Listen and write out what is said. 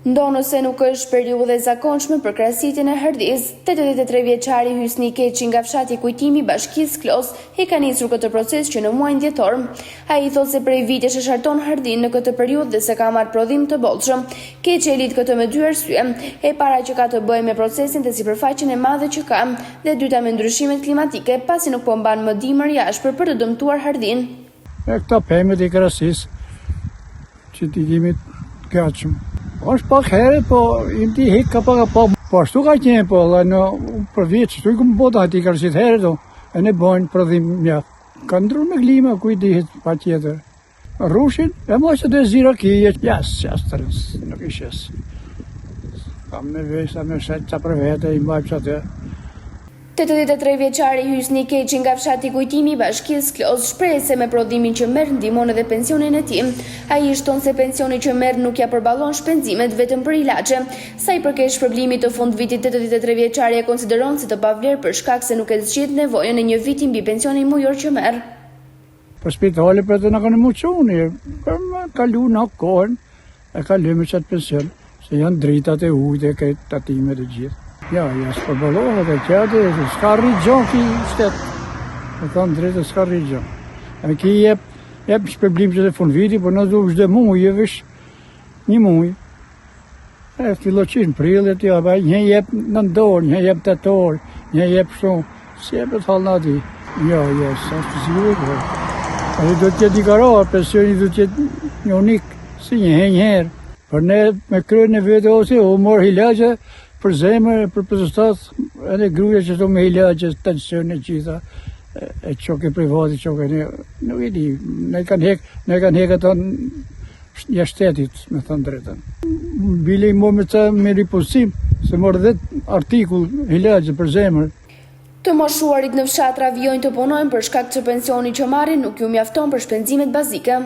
Ndonë se nuk është periudhë e zakonshme për krahasitjen e Hërdis, 83 vjeçari Hysni Keqi nga fshati Kujtimi i Bashkisë Klos e ka nisur këtë proces që në muajin dhjetor. Ai thotë se prej vitesh e sharton Hërdin në këtë periudhë dhe se ka marrë prodhim të bollshëm. Keqi e lidh këtë me dy arsye: e para që ka të bëjë me procesin dhe sipërfaqen e madhe që ka, dhe e dyta me ndryshimet klimatike, pasi nuk po mban më dimër jashpër për të dëmtuar Hërdin. Këta pemet e krahasisë që ti jemi të gatshëm. Është pak herët, po im ti hek ka pak po ashtu ka qenë, po dhe në për vjetë shtu i këmë bota ati kërësit herët, e ne bojnë prodhim mjaft. Ka ndru me klima, ku i dihet pa tjetër. Rushin, e mos që të zira kije, jasë të rësë, nuk ishes. Kam me vesa, me shetë qa për vete, i mbajpë që atë. 83 vjeçari Hysni Keqi nga fshati Kujtimi i Bashkisë Klos shpreh se me prodhimin që merr ndihmon edhe pensionin e tij. Ai shton se pensioni që merr nuk ja përballon shpenzimet vetëm për ilaçe. Sa i përket shpërblimit të fundvitit, 83 vjeçari e konsideron si të pavlerë për shkak se nuk e zgjidh nevojën e një viti mbi pensionin mujor që merr. Për spitale për të na kanë muçuni, për më kalu në kohën, e kalojmë çat pension, se janë dritat e ujit e këto tatimet e gjithë. Ja, s'përbalohet e qëti, s'ka rrigjon ki shtetë. Me thonë drejtë, s'ka rrigjon. E ki jep shpërblim që të fund viti, por në du shde muj, je vish një muj. E filloqin prillet, ja, një jep në ndorë, një jep të torë, një jep shumë. Si jep e të halë në ati. Ja, sa është zhjurë. E do t'jetë i karohar, pensioni do t'jetë një unik, si një herë. Për ne me kryen e vete ose, o morë hilaqe, për zemër, për pëzostat, edhe gruja që të me hilaqe, tension e gjitha, e qoke privati, qoke ne, nuk i di, ne kanë hek ato jashtetit, me thënë drejten. Bile i morë me riposim, se morë dhe artikull hilaqe për zemër. Të moshuarit në fshatra vjojnë të punojnë për shkak që pensioni që marrin nuk ju mjafton për shpenzimet bazike.